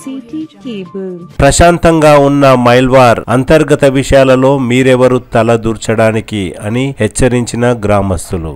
City cable. ప్రశాంతంగా ఉన్న మైల్వార్ అంతర్గత విషయాలలో మీరెవరు తలదూర్చడానికి అని హెచ్చరించిన గ్రామస్తులు.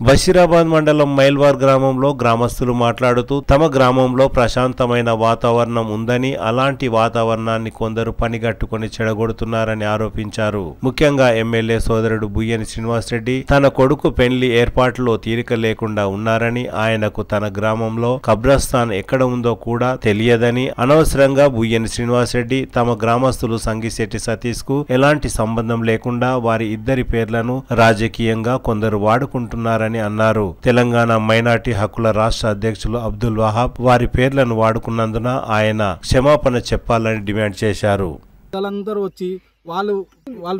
బషీరాబాద్ మండలం మైల్వార్ గ్రామంలో గ్రామస్తులు మాట్లాడుతూ తమ గ్రామంలో ప్రశాంతమైన వాతావరణం ఉందని, అలాంటి వాతావరణాన్ని కొందరు పనిగట్టుకుని చెడగొడుతున్నారని ఆరోపించారు. ముఖ్యంగా ఎమ్మెల్యే సోదరుడు బుయ్యని శ్రీనివాసరెడ్డి తన కొడుకు పెండ్లి ఏర్పాట్లో తీరిక లేకుండా ఉన్నారని, ఆయనకు తన గ్రామంలో కబ్రస్థాన్ ఎక్కడ ఉందో కూడా తెలియదని, అనవసరంగా బుయ్యని శ్రీనివాసరెడ్డి తమ గ్రామస్తులు సంగిశెట్టి సతీష్ కు ఎలాంటి సంబంధం లేకుండా వారి ఇద్దరి పేర్లను రాజకీయంగా కొందరు వాడుకుంటున్నారని అన్నారు. తెలంగాణ మైనార్టీ హక్కుల రాష్ట్ర అధ్యక్షులు అబ్దుల్ వహాబ్ వారి పేర్లను వాడుకున్నందున ఆయన క్షమాపణ చెప్పాలని డిమాండ్ చేశారు. పెద్దలందరూ వచ్చి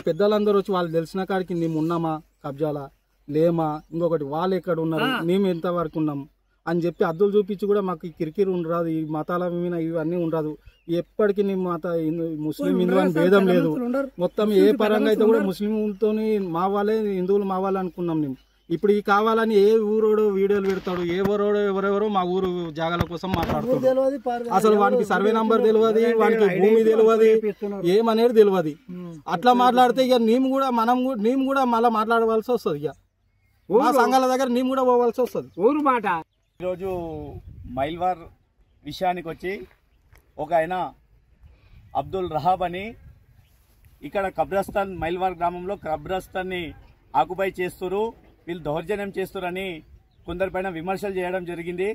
పెద్దలందరూ వచ్చి వాళ్ళు తెలిసిన కాడికి మేము ఉన్నామా కబ్జాలా లేమా, ఇంకొకటి వాళ్ళు ఎక్కడ ఉన్నారు, మేము ఎంత వరకు ఉన్నాం అని చెప్పి అద్దులు చూపించి కూడా మాకు కిరికిరి ఉండరాదు. ఈ మతాల మీద ఇవన్నీ ఉండదు. ఎప్పటికీ నీ మత ముస్లిం హిందూ అని భేదం లేదు. మొత్తం ఏ పరంగా అయితే కూడా ముస్లింలతో మా వాళ్ళే హిందువులు మా వాళ్ళే అనుకున్నాం. మేము ఇప్పుడు ఈ కావాలని ఏ ఊరోడు వీడియోలు పెడతాడు, ఎవరెవరో మా ఊరు జాగాల కోసం మాట్లాడుతాడు. అసలు వానికి సర్వే నంబర్ తెలియదు, వానికి భూమి తెలియదు, ఏమనేది తెలియదు. అట్లా మాట్లాడితే ఇక మేము కూడా మళ్ళీ మాట్లాడవలసి వస్తుంది. ఇక మా సంఘాల దగ్గర మేము కూడా పోవాల్సి వస్తుంది. ఊరు మాట. ఈరోజు మైల్వార్ విషయానికి వచ్చి ఒక ఆయన అబ్దుల్ రహాబ్ అని ఇక్కడ కబ్రస్థాన్ మైల్వార్ గ్రామంలో కబ్రస్థాన్ని ఆక్యుపై చేస్తున్నారు, వీళ్ళు దౌర్జన్యం చేస్తున్నారని కొందరిపైన విమర్శలు చేయడం జరిగింది.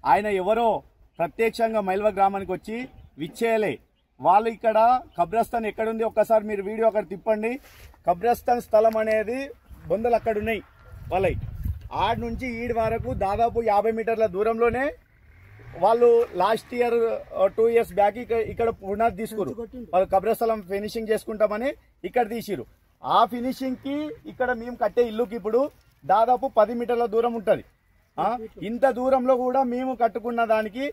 ఆయన ఎవరో ప్రత్యక్షంగా మైల్వార్ గ్రామానికి వచ్చి విచ్చేయలే. వాళ్ళు ఇక్కడ కబ్రస్థాన్ ఎక్కడుంది ఒక్కసారి మీరు వీడియో అక్కడ తిప్పండి. కబ్రస్థాన్ స్థలం అనేది బొందలు అక్కడ ఉన్నాయి వాళ్ళవి. ఆడ నుంచి ఈడి వరకు దాదాపు 50 మీటర్ల దూరంలోనే వాళ్ళు లాస్ట్ ఇయర్ 2 years బ్యాక్ ఇక్కడ పునాది తీసుకురు. వాళ్ళు కబ్రస్థలం ఫినిషింగ్ చేసుకుంటామని ఇక్కడ తీసిరు. ఆ ఫినిషింగ్ కి ఇక్కడ మేము కట్టే ఇల్లుకి ఇప్పుడు దాదాపు 10 మీటర్ల దూరం ఉంటుంది. ఇంత దూరంలో కూడా మేము కట్టుకున్న దానికి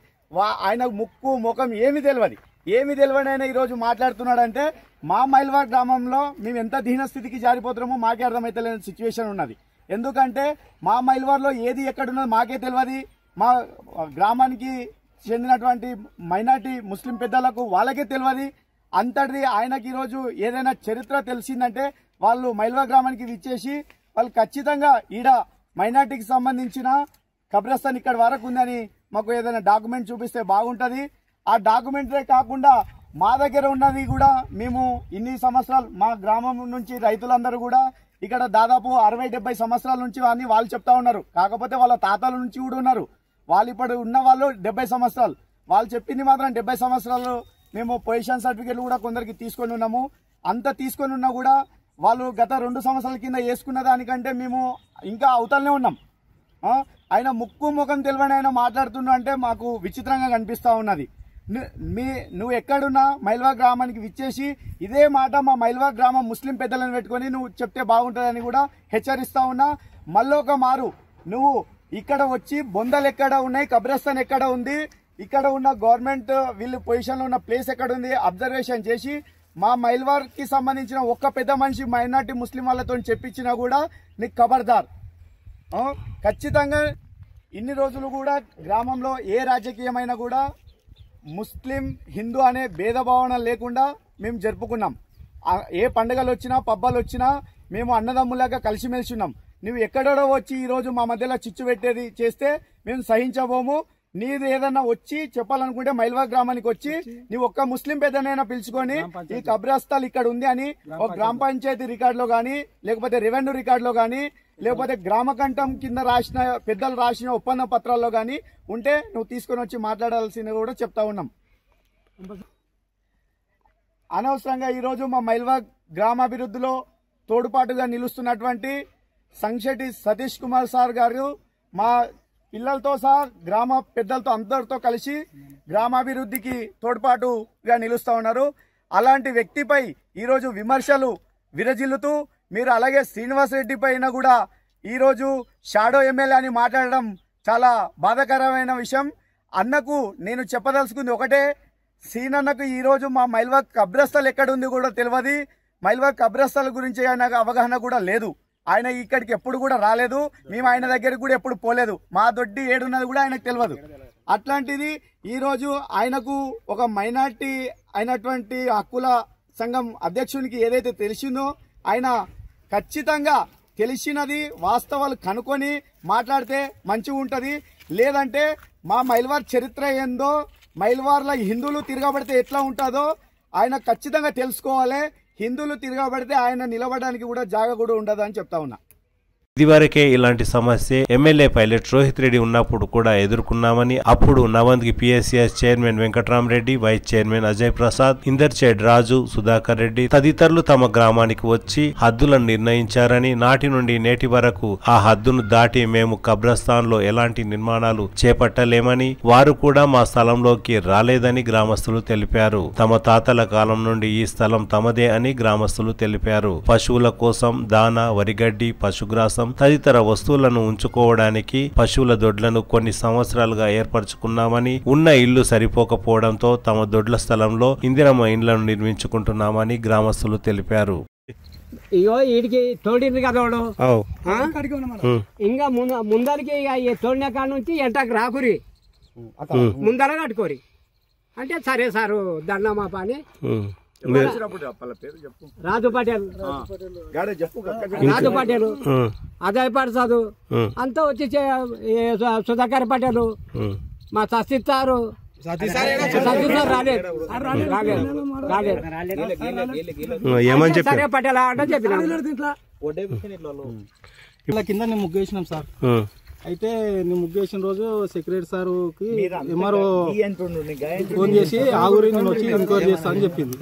ఆయన ముక్కు ముఖం ఏమి తెలియని ఆయన ఈరోజు మాట్లాడుతున్నాడంటే మా మైల్వార్ గ్రామంలో మేము ఎంత దీనస్థితికి జారిపోతున్నామో మాకే అర్థమైతలేని సిచ్యువేషన్ ఉన్నది. ఎందుకంటే మా మైల్వార్లో ఏది ఎక్కడున్నది మాకే తెలియదు. మా గ్రామానికి చెందినటువంటి మైనార్టీ ముస్లిం పెద్దలకు వాళ్ళకే తెలియదు. అంతటిది ఆయనకి ఈరోజు ఏదైనా చరిత్ర తెలిసిందంటే వాళ్ళు మైల్వార్ గ్రామానికి విచ్చేసి వాళ్ళు ఖచ్చితంగా ఈడ మైనార్టీకి సంబంధించిన కబ్రస్థాన్ ఇక్కడ వరకు ఉందని మాకు ఏదైనా డాక్యుమెంట్ చూపిస్తే బాగుంటుంది. ఆ డాక్యుమెంటే కాకుండా మా దగ్గర ఉన్నది కూడా మేము ఇన్ని సంవత్సరాలు మా గ్రామం నుంచి రైతులందరూ కూడా ఇక్కడ దాదాపు 60-70 సంవత్సరాల నుంచి అన్ని వాళ్ళు చెప్తా ఉన్నారు. కాకపోతే వాళ్ళ తాతల నుంచి కూడా ఉన్నారు. వాళ్ళు ఇప్పుడు ఉన్న వాళ్ళు 70 సంవత్సరాలు, వాళ్ళు చెప్పింది మాత్రం 70 సంవత్సరాలు. మేము పొజిషన్ సర్టిఫికేట్లు కూడా కొందరికి తీసుకొని ఉన్నాము. అంత తీసుకొని ఉన్నా కూడా వాళ్ళు గత 2 సంవత్సరాల కింద వేసుకున్న దానికంటే మేము ఇంకా అవతలనే ఉన్నాం. ఆయన ముక్కు ముఖం తెలియని ఆయన మాట్లాడుతున్నా అంటే మాకు విచిత్రంగా కనిపిస్తూ ఉన్నది. నువ్వు ఎక్కడున్నా మైల్వార్ గ్రామానికి విచ్చేసి ఇదే మాట మా మైల్వార్ గ్రామం ముస్లిం పెద్దలను పెట్టుకొని నువ్వు చెప్తే బాగుంటుందని కూడా హెచ్చరిస్తా ఉన్నా. మళ్ళొక మారు నువ్వు ఇక్కడ వచ్చి బొందలు ఎక్కడ ఉన్నాయి, కబ్రస్థాన్ ఎక్కడ ఉంది, ఇక్కడ ఉన్న గవర్నమెంట్ వీళ్ళు పొజిషన్లో ఉన్న ప్లేస్ ఎక్కడ ఉంది అబ్జర్వేషన్ చేసి మా మైల్వార్ కి సంబంధించిన ఒక్క పెద్ద మనిషి మైనార్టీ ముస్లిం వాళ్ళతో చెప్పించినా కూడా నీకు ఖబర్దార్. ఖచ్చితంగా ఇన్ని రోజులు కూడా గ్రామంలో ఏ రాజకీయమైనా కూడా ముస్లిం హిందూ అనే భేదభావన లేకుండా మేము జరుపుకున్నాం. ఏ పండుగలు వచ్చినా పబ్బాలు వచ్చినా మేము అన్నదమ్ములాగా కలిసిమెలిసి ఉన్నాం. నువ్వు ఎక్కడో వచ్చి ఈరోజు మా మధ్యలో చిచ్చు పెట్టేది చేస్తే మేము సహించబోము. నీది ఏదన్నా వచ్చి చెప్పాలనుకుంటే మైల్వార్ గ్రామానికి వచ్చి నీవు ఒక్క ముస్లిం పెద్దనైనా పిలుచుకొని ఈ కబ్రస్థాన్ ఇక్కడ ఉంది అని ఒక గ్రామ పంచాయతీ రికార్డులో గానీ, లేకపోతే రెవెన్యూ రికార్డులో గానీ, లేకపోతే గ్రామకంఠం కింద రాసిన పెద్దలు రాసిన ఒప్పంద పత్రాల్లో గానీ ఉంటే నువ్వు తీసుకొని వచ్చి మాట్లాడాల్సింది కూడా చెప్తా ఉన్నాం. అనవసరంగా ఈరోజు మా మైల్వార్ గ్రామాభివృద్ధిలో తోడ్పాటుగా నిలుస్తున్నటువంటి సంగిశెట్టి సతీష్ కుమార్ సార్ గారు మా పిల్లలతో సహా గ్రామ పెద్దలతో అందరితో కలిసి గ్రామాభివృద్ధికి తోడ్పాటుగా నిలుస్తూ ఉన్నారు. అలాంటి వ్యక్తిపై ఈరోజు విమర్శలు విరజిల్లుతూ మీరు అలాగే శ్రీనివాసరెడ్డి పైన కూడా ఈరోజు షాడో ఎమ్మెల్యే అని మాట్లాడడం చాలా బాధాకరమైన విషయం. అన్నకు నేను చెప్పదలుచుకుంది ఒకటే, సీనన్నకు ఈరోజు మా మైల్వార్ కబ్రస్థల్ ఎక్కడుంది కూడా తెలియదు. మైల్వార్ కబ్రస్థల్ గురించి ఆయనకు అవగాహన కూడా లేదు. ఆయన ఇక్కడికి ఎప్పుడు కూడా రాలేదు. మేము ఆయన దగ్గరికి కూడా ఎప్పుడు పోలేదు. మా దొడ్డి ఏడున్నది కూడా ఆయనకు తెలియదు. అట్లాంటిది ఈరోజు ఆయనకు ఒక మైనార్టీ అయినటువంటి హక్కుల సంఘం అధ్యక్షునికి ఏదైతే తెలిసిందో ఆయన ఖచ్చితంగా తెలిసినది వాస్తవాలు కనుక్కొని మాట్లాడితే మంచిగా ఉంటుంది. లేదంటే మా మైల్వార్ చరిత్ర ఏందో, మైల్వార్లో హిందువులు తిరగబడితే ఎట్లా ఉంటుందో ఆయన ఖచ్చితంగా తెలుసుకోవాలి. హిందువులు తిరగబడితే ఆయన నిలబడడానికి కూడా జాగా కూడా ఉండదు అని చెప్తా ఉన్నా. ఇదివరకే ఇలాంటి సమస్య ఎమ్మెల్యే పైలట్ రోహిత్ రెడ్డి ఉన్నప్పుడు కూడా ఎదుర్కొన్నామని, అప్పుడు నవంద్కి PSCS chairman Venkatramareddy, vice chairman Ajay Prasad, ఇందర్చేడ్ రాజు, సుధాకర్ రెడ్డి తదితరులు తమ గ్రామానికి వచ్చి హద్దులను నిర్ణయించారని, నాటి నుండి నేటి వరకు ఆ హద్దును దాటి మేము కబ్రస్థాన్ లో ఎలాంటి నిర్మాణాలు చేపట్టలేమని, వారు కూడా మా స్థలంలోకి రాలేదని గ్రామస్తులు తెలిపారు. తమ తాతల కాలం నుండి ఈ స్థలం తమదే అని గ్రామస్తులు తెలిపారు. పశువుల కోసం దాన, వరిగడ్డి, పశుగ్రాసం తదితర వస్తువులను ఉంచుకోవడానికి పశువుల దొడ్లను కొన్ని సంవత్సరాలుగా ఏర్పరచుకున్నామని, ఉన్న ఇల్లు సరిపోకపోవడంతో తమ దొడ్ల స్థలంలో ఇందిరమ్మ ఇండ్లను నిర్మించుకుంటున్నామని గ్రామస్తులు తెలిపారు. ఇగో వీడికి తోడింది కదా ఇంకా ముందరికి తోడిన కాడ నుంచి ఎంటకు రాకురి ముందర కట్టుకోరి అంటే సరే సారు దండమా పని రాజు పటేల్ అజయ్ ప్రసాద్ అంతా వచ్చి సుధాకర్ పటేల్ మా సతీష్ సారు సరే పటేల్ అంటే చెప్పిన కింద నేను ముగ్గేసినాం సార్. అయితే నేను ముగ్గేసిన రోజు సెక్రటరీ సార్కి ఎంఆర్ఓ ఫోన్ చేసి ఆగురి నేను వచ్చి ఎంక్వైరీ చేస్తా అని చెప్పింది.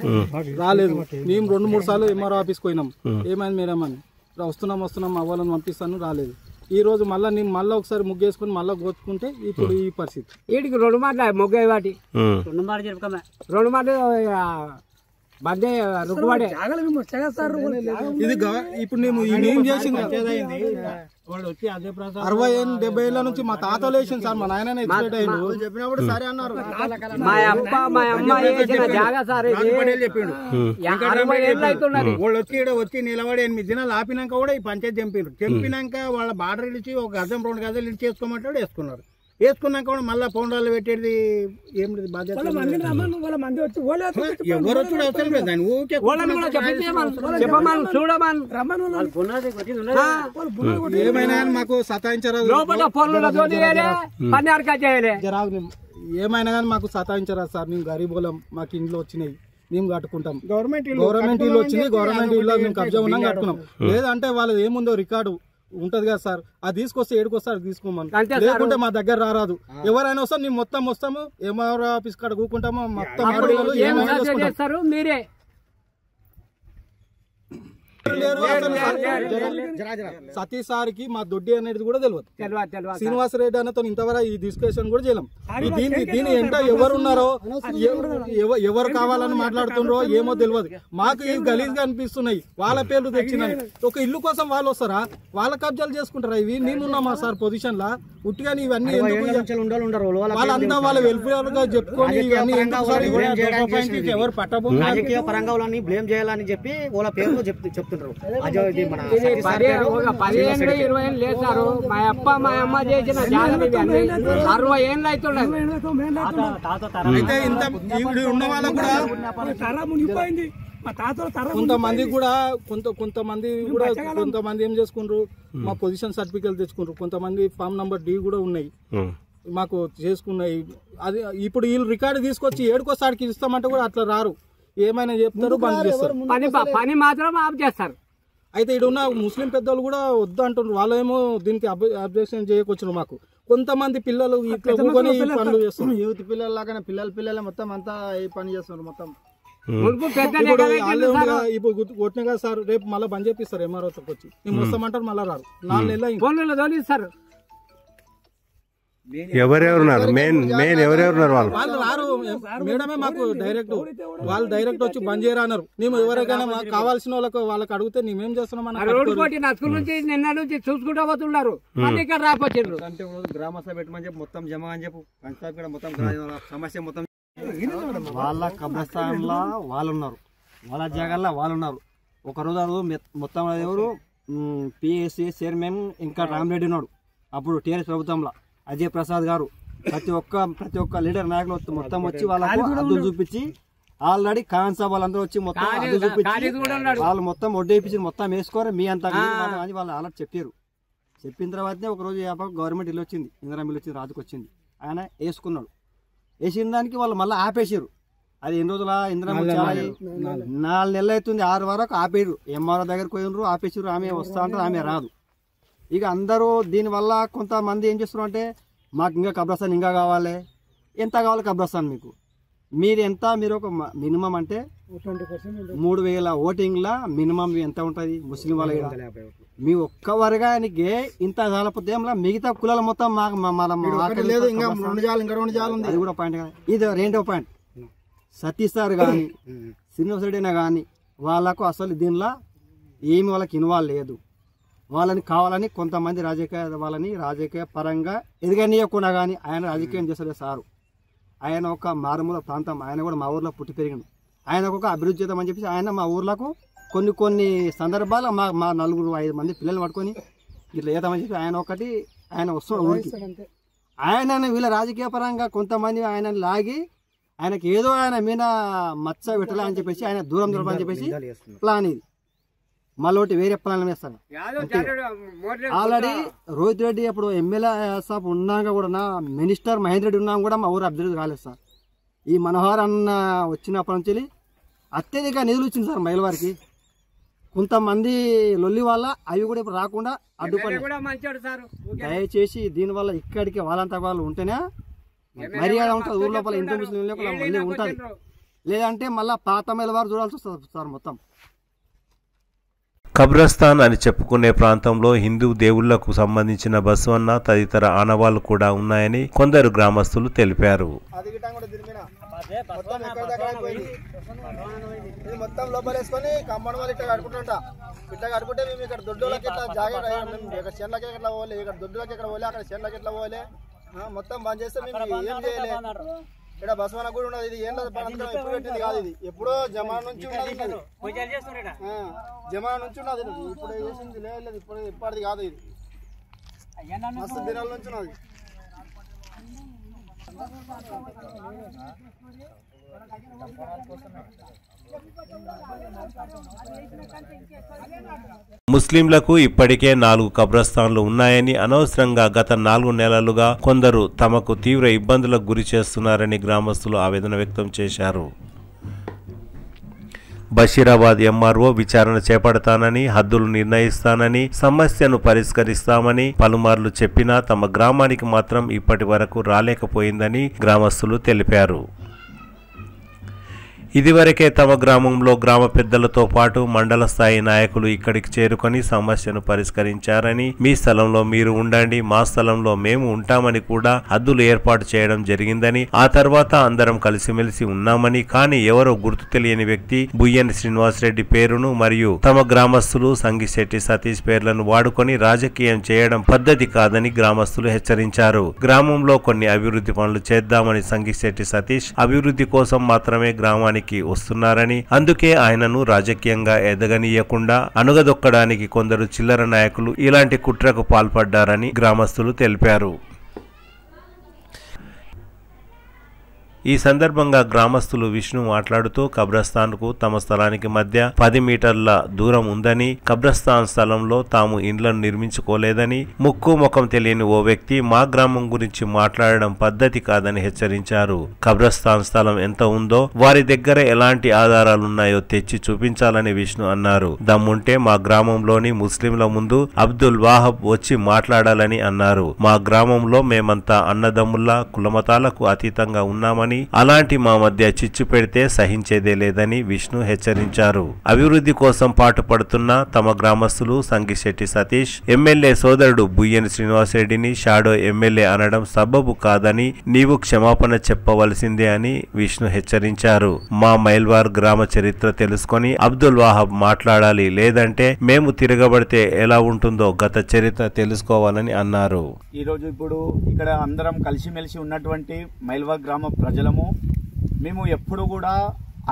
రాలేదు. మేము 2-3 సార్లు ఎంఆర్ఓ ఆఫీస్కి పోయినాం. ఏమైంది మేడం అని, వస్తున్నాం అవ్వాలని పంపిస్తాను, రాలేదు. ఈ రోజు నేను మళ్ళీ ఒకసారి ముగ్గేసుకుని మళ్ళీ గోచుకుంటే ఇప్పుడు ఈ పరిస్థితి. వీడికి 2 మాటలు ముగ్గే వాటి 2 మాటలు బందే రుక్కుబడే ఇది ఇప్పుడు మేము ఏం చేసింది 60-70 ఏళ్ళ నుంచి మా తాతలు వేసింది సార్. మా నాయన ఎక్స్పైర్డ్ అయ్యిండు చెప్పినప్పుడు సరే అన్నారు. మా అమ్మ వేసిన జాగా సార్ చెప్పిండు 60 ఏళ్ళు అవుతున్నది. వాళ్ళు వచ్చి నిలబడి 8 దినాలు ఆపినాక కూడా ఈ పంచాయతీ చంపినాక వాళ్ళ బార్డర్ ఇచ్చి 1 గజం 2 గజాలు ఇచ్చి వేసుకోమంటాడు వేసుకున్నారు. వేసుకున్నాక కూడా మళ్ళీ పౌండాలు పెట్టేది ఏం బాధ్యత ఎవరు వచ్చి అవసరం లేదు. దాన్ని ఊరికే ఏమైనా మాకు సతాయించరా, ఏమైనా కానీ మాకు సతాయించరా సార్. మేము గరీబులం, మాకు ఇంట్లో వచ్చినాయి, మేము కట్టుకుంటాం. గవర్నమెంట్ ఇల్లు వచ్చింది, గవర్నమెంట్ ఇల్లు మేము కబ్జా ఉన్నాం కట్టుకున్నాం. లేదంటే వాళ్ళది ఏముందో రికార్డు ఉంటది కదా సార్, అది తీసుకొస్తే ఏడుకొస్తారు తీసుకోమని, లేకుంటే మా దగ్గర రారాదు. ఎవరైనా వస్తాం మేము మొత్తం వస్తాము, ఎంఆర్ఓ ఆఫీస్ కాడ కూకుంటాము మొత్తం. మీరే సతీష్ సార్కి మా దొడ్డి అనేది కూడా తెలియదు. శ్రీనివాసరెడ్డి అన్నతో ఇంతవరకు ఈ డిస్కషన్ కూడా చేయలేం. దీని ఎంత ఎవరు ఉన్నారో ఎవరు కావాలని మాట్లాడుతున్నారో ఏమో తెలియదు. మాకు ఈ గలీజ్ గా అనిపిస్తున్నాయి. వాళ్ళ పేర్లు తెచ్చినాయి. ఒక ఇల్లు కోసం వాళ్ళు వస్తారా, వాళ్ళ కబ్జాలు చేసుకుంటారా? ఇవి నేనున్నామా సార్ పొజిషన్ లా ఉట్టిగా ఇవన్నీ వాళ్ళంతా వాళ్ళ వెల్ఫేర్ గా చెప్పుకొని ఇవన్నీ ఎవరు పట్టబో రాజకీయ పరంగా వాళ్ళని బ్లేమ్ చేయాలని చెప్పి వాళ్ళ పేర్లు చెప్తున్నారు. 10 ఏళ్ళు 20 ఏళ్ళు లేచారు. మా అమ్మ చేసిన 60 ఏళ్ళు అవుతున్నది. అయితే ఇంత ఉన్న వాళ్ళకు కూడా కొంతమంది కూడా కొంతమంది ఏం చేసుకుంటారు, మా పొజిషన్ సర్టిఫికేట్ తెచ్చుకుంటారు. కొంతమంది ఫామ్ నంబర్ D కూడా ఉన్నాయి మాకు చేసుకున్నాయి. అది ఇప్పుడు వీళ్ళు రికార్డు తీసుకొచ్చి ఏడుకోసారికి ఇస్తామంటే కూడా అట్లా రారు. ఏమైనా చెప్తారు, బంద్ చేస్తారు. పని మాత్రం ఆఫ్ చేస్తారు. అయితే ఇక్కడ ఉన్న ముస్లిం పెద్దలు కూడా వద్దు అంటున్నారు. వాళ్ళేమో దీనికి అబ్జెక్షన్ చేయకొచ్చారు. మాకు కొంతమంది పిల్లలు పనులు చేస్తున్నారు. యూత్ పిల్లల లాగానే పిల్లలే మొత్తం అంతా ఈ పని చేస్తున్నారు. మొత్తం ఇప్పుడు కొట్టిన కదా సార్, రేపు మళ్ళీ బంద్ చేపిస్తారు. ఎంఆర్ఓకి వచ్చి మేము వస్తామంటారు, మళ్ళీ రారు. 4 నెలలు ఇస్తారు. ఎవరెవరున్నారు ఎవరెవరున్నారు వాళ్ళు రారు. మేడమే మాకు డైరెక్ట్ వచ్చి బంద్ చేయరా అన్నారు. మేము ఎవరికైనా మాకు కావాల్సిన వాళ్ళకి అడిగితే మేమేం చేస్తున్నాం రోడ్డు పోటీ నచ్చుల నుంచి నిన్న నుంచి చూసుకుంటూ పోతున్నారు. ఇక్కడ రాకొచ్చారు అంటే గ్రామ సభ పెట్టమని చెప్పి మొత్తం జమ అని చెప్పి పంచాయతీ కూడా మొత్తం సమస్య మొత్తం వాళ్ళ కబ్రస్థానంలో వాళ్ళు ఉన్నారు, వాళ్ళ జాగాల్లో వాళ్ళు ఉన్నారు. ఒకరోజు మొత్తం ఎవరు పిఎస్సి చైర్మన్ ఇంకా రామరెడ్డి ఉన్నాడు. అప్పుడు టీఆర్ఎస్ ప్రభుత్వంలో అజయ్ ప్రసాద్ గారు ప్రతి ఒక్క లీడర్ నాయకులు మొత్తం వచ్చి వాళ్ళకు అద్దులు చూపించి ఆల్రెడీ ఖాన్ సాబ్ వాళ్ళందరూ వచ్చి మొత్తం అద్దులు చూపించి వాళ్ళు మొత్తం వడ్డేపించి మొత్తం వేసుకోరు మీ అంతా అని వాళ్ళు ఆల్రెడీ చెప్పారు. చెప్పిన తర్వాతనే ఒకరోజు గవర్నమెంట్ ఇల్లు వచ్చింది, ఇందిరా ఇల్లు వచ్చింది, రాజుకు వచ్చింది. ఆయన వేసుకున్నాడు. వేసిన దానికి వాళ్ళు మళ్ళీ ఆపేసారు. అది ఎన్ని రోజుల ఇందిరా 4 నెలలు అవుతుంది, 6 వరకు ఆపేరు. ఎంఆర్ఓ దగ్గరకు పోయినరు, ఆపేసారు. ఆమె వస్తా అంటారు, ఆమె రాదు. ఇక అందరూ దీనివల్ల కొంతమంది ఏం చేస్తున్నారు అంటే మాకు ఇంకా కబ్రస్థాన్ ఇంకా కావాలి. ఎంత కావాలి కబ్రస్థాన్ మీకు? మీరు ఒక మినిమం అంటే 3000 ఓటింగ్లా మినిమం ఎంత ఉంటుంది ముస్లిం వాళ్ళ? మీ ఒక్క వర్గానికి ఇంత చాలపోతే మిగతా కులాల మొత్తం అది కూడా పాయింట్ కదా. ఇది రెండో పాయింట్. సతీష్ సార్ కానీ శ్రీనివాస్ రెడ్డి అయినా కానీ వాళ్ళకు అసలు దీనిలో ఏమి వాళ్ళకి ఇన్వాల్వ్ లేదు. వాళ్ళని కావాలని కొంతమంది రాజకీయ పరంగా ఎదగనీయకుండా కానీ ఆయన రాజకీయం చేసలే సారు. ఆయన ఒక మారుమూల ప్రాంతం, ఆయన కూడా మా ఊర్లో పుట్టి పెరిగిండు. ఆయనకు ఒక అభివృద్ధి చేద్దామని చెప్పేసి ఆయన మా ఊర్లకు కొన్ని సందర్భాలు మా 4-5 మంది పిల్లలు పట్టుకొని ఇట్లా చేద్దామని చెప్పి ఆయన వస్తున్నాడు ఊరికి. ఆయన వీళ్ళ రాజకీయ పరంగా కొంతమంది ఆయన లాగి ఆయనకి ఏదో ఆయన మీద మచ్చ పెట్టాలని చెప్పేసి ఆయన దూరం జరపాలని చెప్పేసి ప్లాన్. ఇది మళ్ళీ వేరే ప్లాన్ వేస్తాను. ఆల్రెడీ రోహిత్ రెడ్డి అప్పుడు ఎమ్మెల్యే సాబ్ ఉన్నాక కూడా మినిస్టర్ మహేందర్ రెడ్డి ఉన్నాక కూడా మా ఊరు అభివృద్ధి కాలేదు సార్. ఈ మనోహర్ అన్న వచ్చినప్పటి నుంచి అత్యధిక నిధులు ఇచ్చింది సార్ మైలవారికి. కొంతమంది లొల్లి వల్ల అవి కూడా ఇప్పుడు రాకుండా అడ్డుపడి. దయచేసి దీనివల్ల ఇక్కడికి వాళ్ళంతా వాళ్ళు ఉంటేనే మర్యాద ఉంటుంది. ఊరు లోపల ఇంత ముస్లిం మళ్ళీ ఉంటుంది. లేదంటే మళ్ళీ పాత మైలవారు చూడాల్సి వస్తుంది సార్ మొత్తం. కబ్రస్థాన్ అని చెప్పుకునే ప్రాంతంలో హిందూ దేవుళ్లకు సంబంధించిన బసవన్న తదితర ఆనవాళ్లు కూడా ఉన్నాయని కొందరు గ్రామస్తులు తెలిపారు. మొత్తం లోపలేసుకొని కమ్మడి వాళ్ళు ఇట్లా కట్టుకుంటా. ఇట్లా కట్టుకుంటే మేము ఇక్కడ దొడ్డులకి ఇట్లా జాగ్రత్త ఇక్కడ చెన్లకి ఎట్లా పోలే, ఇక్కడ దొడ్డులకి ఎక్కడ పోలే, అక్కడ చెన్లకి ఎట్లా పోలే. మొత్తం బంద్ చేస్తే మేము ఏం చేయలే. ఇక్కడ బసవన్న కూడా ఉన్నది. ఇది ఏం ఎప్పుడు పెట్టింది కాదు. ఇది ఎప్పుడో జమానా నుంచి ఉన్నది. జమానా నుంచి ఉన్నది. ఇప్పుడు చేసింది లేదు, ఇప్పుడు ఇప్పటిది కాదు. ఇది మస్తు దినాల నుంచి ఉన్నది. ముస్లింలకు ఇప్పటికే 4 కబ్రస్థాన్లు ఉన్నాయని, అనవసరంగా గత 4 నెలలుగా కొందరు తమకు తీవ్ర ఇబ్బందులకు గురి చేస్తున్నారని గ్రామస్తులు ఆవేదన వ్యక్తం చేశారు. బషీరాబాద్ ఎంఆర్ఓ విచారణ చేపడతానని, హద్దులు నిర్ణయిస్తానని, సమస్యను పరిష్కరిస్తామని పలుమార్లు చెప్పినా తమ గ్రామానికి మాత్రం ఇప్పటి వరకు రాలేకపోయిందని గ్రామస్తులు తెలిపారు. ఇదివరకే తమ గ్రామంలో గ్రామ పెద్దలతో పాటు మండల స్థాయి నాయకులు ఇక్కడికి చేరుకొని సమస్యను పరిష్కరించారని, మీ స్థలంలో మీరు ఉండండి, మా స్థలంలో మేము ఉంటామని కూడా హద్దులు ఏర్పాటు చేయడం జరిగిందని, ఆ తర్వాత అందరం కలిసిమెలిసి ఉన్నామని, కానీ ఎవరో గుర్తు తెలియని వ్యక్తి బుయ్యని శ్రీనివాస్ రెడ్డి పేరును మరియు తమ గ్రామస్తులు సంగిశెట్టి సతీష్ పేర్లను వాడుకొని రాజకీయం చేయడం పద్ధతి కాదని గ్రామస్తులు హెచ్చరించారు. గ్రామంలో కొన్ని అభివృద్ధి పనులు చేద్దామని సంగిశెట్టి సతీష్ అభివృద్ధి కోసం మాత్రమే గ్రామానికి వస్తున్నారని, అందుకే ఆయనను రాజకీయంగా ఎదగనీయకుండా అణగదొక్కడానికి కొందరు చిల్లర నాయకులు ఇలాంటి కుట్రకు పాల్పడ్డారని గ్రామస్తులు తెలిపారు. ఈ సందర్భంగా గ్రామస్తులు విష్ణు మాట్లాడుతూ కబ్రస్థాన్కు తమ స్థలానికి మధ్య 10 మీటర్ల దూరం ఉందని, కబ్రస్థాన్ స్థలంలో తాము ఇండ్లను నిర్మించుకోలేదని, ముక్కు ముఖం తెలియని ఓ వ్యక్తి మా గ్రామం గురించి మాట్లాడడం పద్ధతి కాదని హెచ్చరించారు. కబ్రస్థాన్ స్థలం ఎంత ఉందో, వారి దగ్గర ఎలాంటి ఆధారాలున్నాయో తెచ్చి చూపించాలని విష్ణు అన్నారు. దమ్ముంటే మా గ్రామంలోని ముస్లింల ముందు అబ్దుల్ వాహబ్ వచ్చి మాట్లాడాలని అన్నారు. మా గ్రామంలో మేమంతా అన్నదమ్ముల్లా కులమతాలకు అతీతంగా ఉన్నామని, అలాంటి మా మధ్య చిచ్చు పెడితే సహించేదే లేదని విష్ణు హెచ్చరించారు. అభివృద్ధి కోసం పాటుపడుతున్న తమ గ్రామస్తులు సంగిశెట్టి సతీష్ ఎమ్మెల్యే సోదరుడు బుయ్యని శ్రీనివాస్ రెడ్డిని షాడో ఎమ్మెల్యే అనడం సబబు కాదని, నీవు క్షమాపణ చెప్పవలసిందే అని విష్ణు హెచ్చరించారు. మా మైల్వార్ గ్రామ చరిత్ర తెలుసుకొని అబ్దుల్ వాహబ్ మాట్లాడాలి, లేదంటే మేము తిరగబడితే ఎలా ఉంటుందో గత చరిత్ర తెలుసుకోవాలని అన్నారు. ఈరోజు ఇప్పుడు ఇక్కడ అందరం కలిసిమెలిసి ఉన్నటువంటి మైల్వార్ గ్రామ ప్రజలము మేము ఎప్పుడు కూడా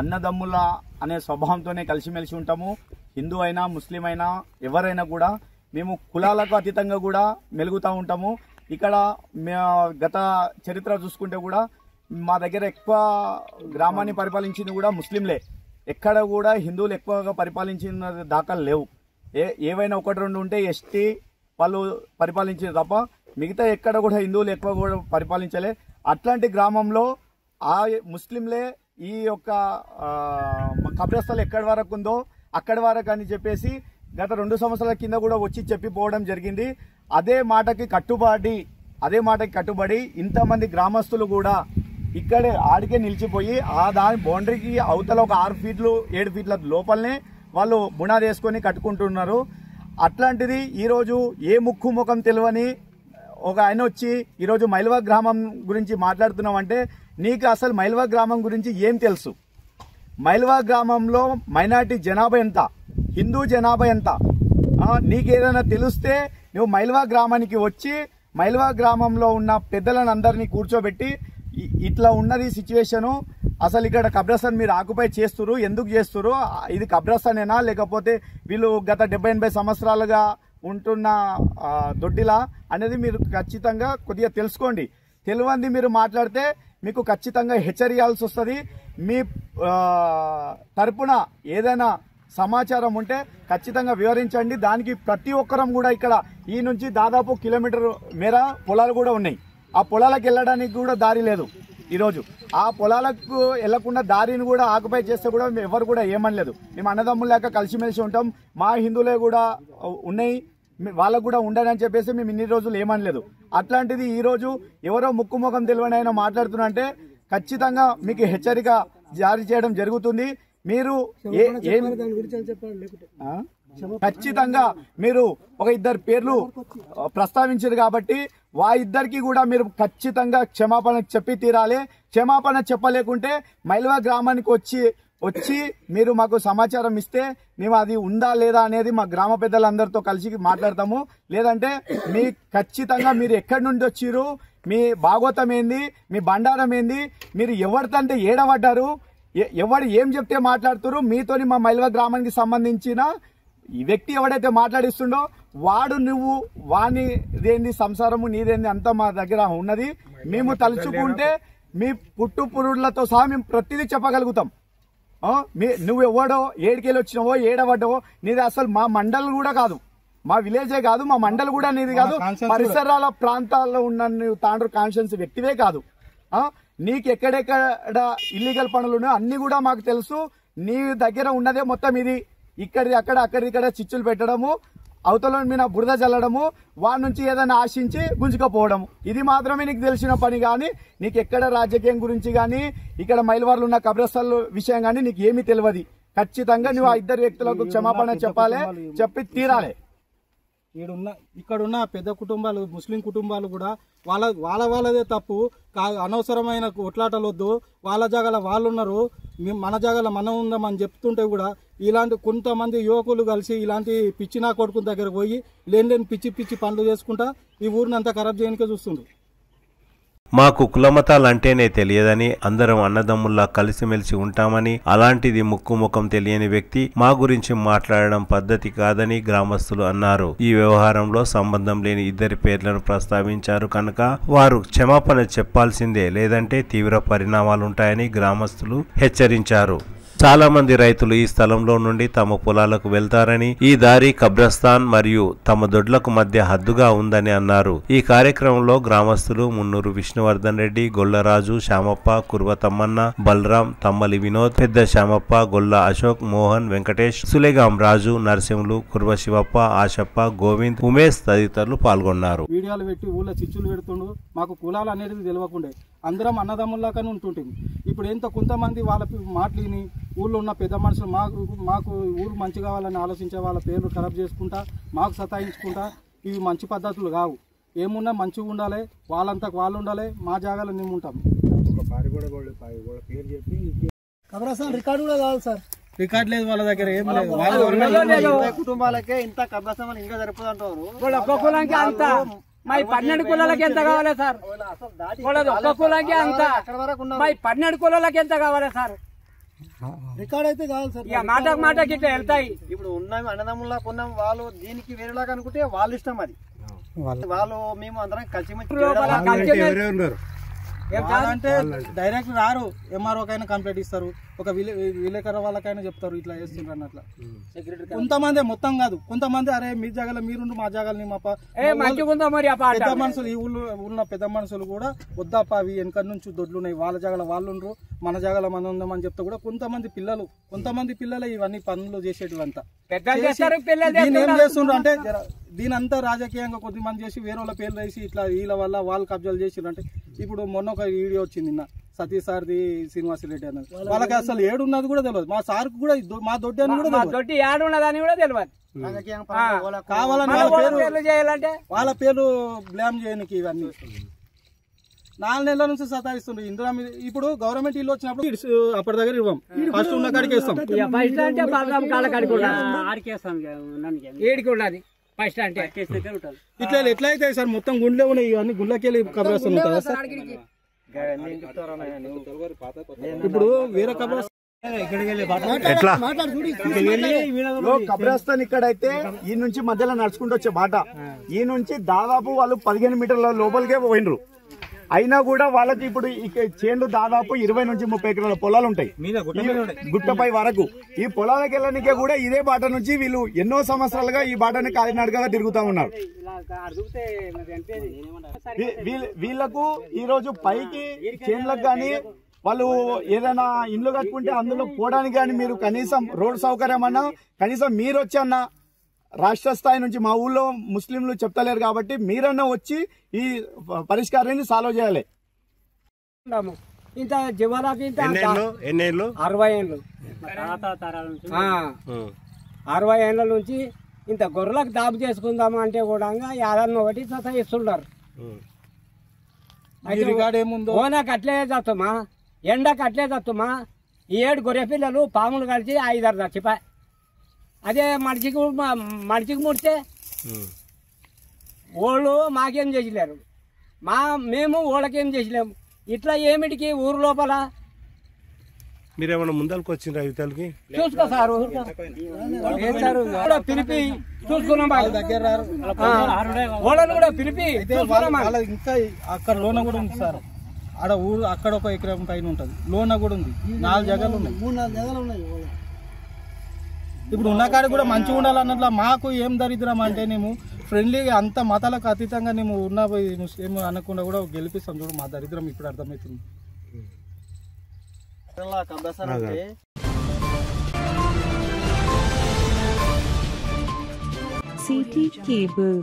అన్నదమ్ముల అనే స్వభావంతోనే కలిసిమెలిసి ఉంటాము. హిందూ అయినా ముస్లిం అయినా ఎవరైనా కూడా మేము కులాలకు అతీతంగా కూడా మెలుగుతూ ఉంటాము. ఇక్కడ గత చరిత్ర చూసుకుంటే కూడా మా దగ్గర ఎక్కువ గ్రామాన్ని పరిపాలించింది కూడా ముస్లింలే. ఎక్కడ కూడా హిందువులు ఎక్కువగా పరిపాలించిన దాఖలు లేవు. ఏవైనా ఒకటి రెండు ఉంటే ఎస్టీ వాళ్ళు పరిపాలించారు తప్ప మిగతా ఎక్కడ కూడా హిందువులు ఎక్కువ కూడా పరిపాలించలే. అట్లాంటి గ్రామంలో ఆ ముస్లింలే ఈ యొక్క కబ్రస్థలం ఎక్కడి వరకు ఉందో అక్కడి వరకు అని చెప్పేసి గత 2 సంవత్సరాల కింద కూడా వచ్చి చెప్పిపోవడం జరిగింది. అదే మాటకి కట్టుబడి ఇంతమంది గ్రామస్తులు కూడా ఇక్కడే ఆడికే నిలిచిపోయి ఆ దాని బౌండరీకి అవతల ఒక 6 ఫీట్లు 7 ఫీట్ల లోపలనే వాళ్ళు బునాది వేసుకొని కట్టుకుంటున్నారు. అట్లాంటిది ఈరోజు ఏ ముక్కు ముఖం తెలియని ఒక ఆయన వచ్చి ఈరోజు మైల్వా గ్రామం గురించి మాట్లాడుతున్నామంటే నీకు అసలు మైల్వా గ్రామం గురించి ఏం తెలుసు? మైల్వా గ్రామంలో మైనార్టీ జనాభా ఎంత, హిందూ జనాభా ఎంత, నీకేదైనా తెలిస్తే నువ్వు మైల్వా గ్రామానికి వచ్చి మైల్వా గ్రామంలో ఉన్న పెద్దలను అందరినీ కూర్చోబెట్టి ఇట్లా ఉన్నది సిచ్యువేషను, అసలు ఇక్కడ కబ్రస్థాన్ మీరు ఆక్యుపై చేస్తురు, ఎందుకు చేస్తురు, ఇది కబ్రస్థానేనా లేకపోతే వీళ్ళు గత 70-80 సంవత్సరాలుగా ఉంటున్న దొడ్డిలా అనేది మీరు ఖచ్చితంగా కొద్దిగా తెలుసుకోండి. తెలియంది మీరు మాట్లాడితే మీకు ఖచ్చితంగా హెచ్చరియాల్సి వస్తుంది. మీ తరపున ఏదైనా సమాచారం ఉంటే ఖచ్చితంగా వివరించండి. దానికి ప్రతి ఒక్కరం కూడా ఇక్కడ ఈ నుంచి దాదాపు కిలోమీటర్ మేర పొలాలు కూడా ఉన్నాయి. ఆ పొలాలకు వెళ్ళడానికి కూడా దారి లేదు. ఈరోజు ఆ పొలాలకు వెళ్లకుండా దారిని కూడా ఆక్యుపై చేస్తే కూడా ఎవరు కూడా ఏమనలేదు. మేము అన్నదమ్ములు లేక కలిసిమెలిసి ఉంటాం. మా హిందువులే కూడా ఉన్నాయి, వాళ్ళకు కూడా ఉండని చెప్పేసి మేము ఇన్ని రోజులు ఏమనలేదు. అట్లాంటిది ఈరోజు ఎవరో ముక్కు ముఖం తెలియని మాట్లాడుతున్నా అంటే ఖచ్చితంగా మీకు హెచ్చరిక జారీ చేయడం జరుగుతుంది. మీరు ఖచ్చితంగా మీరు ఒక 2 పేర్లు ప్రస్తావించారు కాబట్టి ఇద్దరికి కూడా మీరు ఖచ్చితంగా క్షమాపణ చెప్పి తీరాలి. క్షమాపణ చెప్పలేకుంటే మైల్వా గ్రామానికి వచ్చి మీరు మాకు సమాచారం ఇస్తే మేము అది ఉందా లేదా అనేది మా గ్రామ పెద్దలందరితో కలిసి మాట్లాడతాము. లేదంటే మీ ఖచ్చితంగా మీరు ఎక్కడి నుండి వచ్చిరు, మీ భాగవతం ఏంది, మీ బండారం ఏంది, మీరు ఎవరితంటే ఏడబడ్డారు, ఎవరు ఏం చెప్తే మాట్లాడుతారు, మీతోని మా మైల్వా గ్రామానికి సంబంధించిన ఈ వ్యక్తి ఎవడైతే మాట్లాడిస్తుండో వాడు నువ్వు వానిదేంది సంసారము నీదేంది అంతా మా దగ్గర ఉన్నది. మేము తలుచుకుంటే మీ పుట్టు పురుడులతో సహా మేము ప్రతిదీ చెప్పగలుగుతాం. నువ్వు ఎవడో ఏడికెళ్ళి వచ్చినావో ఏడబడ్డావో నీది అసలు మా మండల్ కూడా కాదు, మా విలేజే కాదు, మా మండల్ కూడా నీది కాదు, పరిసరాల ప్రాంతాల్లో ఉన్న తాండ్రు కాన్షియన్స్ వ్యక్తివే కాదు. నీకు ఎక్కడెక్కడ ఇల్లీగల్ పనులు ఉన్నాయో అన్ని కూడా మాకు తెలుసు. నీ దగ్గర ఉన్నదే మొత్తం ఇది. ఇక్కడి అక్కడిక్కడ చిచ్చులు పెట్టడము, అవతల మీద బురద చల్లడము, వాడి నుంచి ఏదైనా ఆశించి గుంజుకపోవడము, ఇది మాత్రమే నీకు తెలిసిన పని. కానీ నీకు ఎక్కడ రాజకీయం గురించి కానీ ఇక్కడ మైల్వార్లు ఉన్న కబ్రస్థాన్ విషయం కానీ నీకు ఏమీ తెలియదు. ఖచ్చితంగా నువ్వు ఆ 2 వ్యక్తులకు క్షమాపణ చెప్పాలి, చెప్పి తీరాలి. ఇక్కడున్న పెద్ద కుటుంబాలు ముస్లిం కుటుంబాలు కూడా వాళ్ళదే తప్పు, అనవసరమైన కొట్లాటలు వద్దు, వాళ్ళ జాగాల వాళ్ళు ఉన్నారు, మన జాగాల మనం ఉందామని చెప్తుంటే కూడా ఇలాంటి కొంతమంది యువకులు కలిసి ఇలాంటి పిచ్చి నా కొడుకు దగ్గర పోయి లేని పిచ్చి పనులు చేసుకుంటా ఈ ఊరిని అంతా ఖరాబ్ చేయడానికే చూస్తుండ్రు. మాకు కులమతాలంటేనే తెలియదని, అందరం అన్నదమ్ముల్లా కలిసిమెలిసి ఉంటామని, అలాంటిది ముక్కుముఖం తెలియని వ్యక్తి మా గురించి మాట్లాడడం పద్ధతి కాదని గ్రామస్తులు అన్నారు. ఈ వ్యవహారంలో సంబంధం లేని 2 పేర్లను ప్రస్తావించారు కనుక వారు క్షమాపణ చెప్పాల్సిందే, లేదంటే తీవ్ర పరిణామాలుంటాయని గ్రామస్తులు హెచ్చరించారు. చాలా మంది రైతులు ఈ స్థలంలో నుండి తమ పొలాలకు వెళ్తారని, ఈ దారి కబ్రస్థాన్ మరియు తమ దొడ్లకు మధ్య హద్దుగా ఉందని అన్నారు. ఈ కార్యక్రమంలో గ్రామస్తులు మున్నూరు విష్ణువర్ధన్ రెడ్డి, గొల్లరాజు, శ్యామప్ప, కుర్వ తమ్మన్న, బలరాం, తమ్మలి వినోద్, పెద్ద శ్యామప్ప, గొల్ల అశోక్, మోహన్, వెంకటేష్, సులేగాం రాజు, నరసింహులు, కుర్వ శివప్ప, ఆశప్ప, గోవింద్, ఉమేష్ తదితరులు పాల్గొన్నారు. వీడియోలు పెట్టి ఊళ్ళో చిచ్చులు పెడుతుండ్రు. మాకు కులాలు అనేది తెలియకుండా అందరం అన్నదమ్ముల్లాగానే ఉంటుంటుంది. ఇప్పుడు కొంతమంది వాళ్ళ మాటలిని ఊళ్ళో ఉన్న పెద్ద మనుషులు మాకు ఊరు మంచి కావాలని ఆలోచించే వాళ్ళ పేర్లు ఖరాబ్ చేసుకుంటా మాకు సతాయించుకుంటా ఇవి మంచి పద్ధతులు కావు. ఏమున్నా మంచిగా ఉండాలి, వాళ్ళంతా వాళ్ళు ఉండాలి, మా జాగాలో మేము ఉంటాం. రికార్డు కూడా కావాలి సార్, రికార్డ్ లేదు వాళ్ళ దగ్గర, ఏం లేదు. కుటుంబాలకే ఇంత కబ్రస్థానం ఇంకా సరిపోదు అంటారు. ఒక్క కులానికి అంత, మా 12 కులాలకి ఎంత కావాలి సార్? ఒక్క కులానికి అంత, మా 12 కులాలకి ఎంత కావాలి సార్? రికార్డ్ అయితే కావాలి సార్. ఇక మాటకి ఇట్లా వెళ్తాయి. ఇప్పుడు ఉన్న అన్నదమ్ములా కొన్నాం, వాళ్ళు దీనికి వేరేలాగా అనుకుంటే వాళ్ళ ఇష్టం అది. వాళ్ళు మేము అందరం కలిసి లోపల కలిసి అంటే డైరెక్ట్ రారు, ఎంఆర్ఓ కైనా కంప్లైంట్ ఇస్తారు, ఒక విలేకరు వాళ్ళకైనా చెప్తారు ఇట్లా చేస్తుండ్రు అన్నట్ల. కొంతమంది మొత్తం కాదు, కొంతమంది అరే మీ జాగాలో మీరుండు మా జాగాలని మా పెద్ద మనుషులు, ఈ ఊళ్ళో ఉన్న పెద్ద మనుషులు కూడా వద్దాప అవి వెనక నుంచి దొడ్లు ఉన్నాయి, వాళ్ళ జాగాలో వాళ్ళు ఉండ్రు, మన జాగాలో మనం ఉందామని చెప్తే కూడా కొంతమంది పిల్లలు ఇవన్నీ పనులు చేసేటివంతా దీని ఏం చేస్తుండ్రు అంటే దీని అంతా రాజకీయంగా కొద్దిమంది చేసి వేరే వాళ్ళ పేర్లు వేసి ఇట్లా వీళ్ళ వల్ల వాళ్ళు కబ్జాలు చేసిండ్రు. అంటే ఇప్పుడు మొన్న ఒక వీడియో వచ్చింది నిన్న సతీష్ సార్ది, శ్రీనివాసరెడ్డి అన్నది, వాళ్ళకి అసలు ఏడున్నది కూడా తెలియదు, మా సార్ కూడా మా దొడ్డి అని కూడా తెలియదు, కావాలని వాళ్ళ పేరు బ్లేమ్ చేయడానికి ఇవన్నీ 4 నెలల నుంచి సతాయిస్తుంది. ఇందులో ఇప్పుడు గవర్నమెంట్ ఇల్లు వచ్చినప్పుడు అప్పటి దగ్గర ఇవ్వం, ఫస్ట్ ఉన్న కాడికి ఇస్తాం. ఇట్లా ఎట్లయితే సార్ మొత్తం గుండెలో ఉన్నాయి, ఇవన్నీ గుండెకెళ్ళి కబ్రస్తాన్ ఉంటుందా సార్? ఇప్పుడు వేరే కబ్రస్తాన్ ఇక్కడైతే ఈ నుంచి మధ్యలో నడుచుకుంటూ వచ్చే బాట, ఈ నుంచి దాదాపు వాళ్ళు 15 మీటర్ల లోపలికే పోయినరు. అయినా కూడా వాళ్ళకి ఇప్పుడు చేన్లు దాదాపు 20 నుంచి 30 ఎకరాల పొలాలు ఉంటాయి గుట్టపై వరకు. ఈ పొలాలకు వెళ్ళడానికే కూడా ఇదే బాట నుంచి వీళ్ళు ఎన్నో సంవత్సరాలుగా ఈ బాటని కాలినడకగా తిరుగుతా ఉన్నారు. వీళ్లకు ఈ రోజు పైకి చేన్లకు గాని వాళ్ళు ఏదైనా ఇండ్లు కట్టుకుంటే అందులో పోవడానికి కానీ మీరు కనీసం రోడ్ సౌకర్యం అన్నా కనీసం మీరు వచ్చి అన్న రాష్ట్ర స్థాయి నుంచి, మా ఊళ్ళో ముస్లింలు చెప్తలేరు కాబట్టి మీరన్నా వచ్చి ఈ పరిష్కారాన్ని సాల్వ్ చేయాలి. ఇంత జీవనాకి 60 ఏళ్ళు 60 ఏళ్ళ నుంచి ఇంత గొర్రెలకు దాబు చేసుకుందామా అంటే కూడా యాదన్న ఒకటి ఇస్తున్నారు. ఓనకు అట్లే చస్తుమా, ఎండకు అట్లే చస్తుమా. ఈ 7 గొర్రె పిల్లలు పాములు కలిసి 5 చచ్చిపోయి, అదే మడిచికి ముడితే వాళ్ళు మాకేం చేసలేరు, మేము వాళ్ళకేం చేసలేము. ఇట్లా ఏమిటికి ఊరు లోపల మీరేమన్నా ముందరకు వచ్చిండ్రా యువతలకి? చూసుకో సార్, పిలిపి చూసుకున్నాం, వాళ్ళని కూడా పిలిపి ఇంకా అక్కడ లోన కూడా ఉంది సార్. ఆడ ఊరు అక్కడ 1 ఎకరం పైన ఉంటుంది, లోన కూడా ఉంది, 4 జాగాలు ఉన్నాయి, 3-4 జాగాలు ఉన్నాయి. ఇప్పుడు ఉన్న కాడ కూడా మంచిగా ఉండాలన్నట్లా. మాకు ఏం దరిద్రం అంటే మేము ఫ్రెండ్లీగా అంత మతాలకు అతీతంగా మేము ఉన్న ముస్లిం అనకుండా కూడా గెలిపిస్తాం. చూడు మా దరిద్రం ఇప్పుడు అర్థమవుతుంది. CT Cable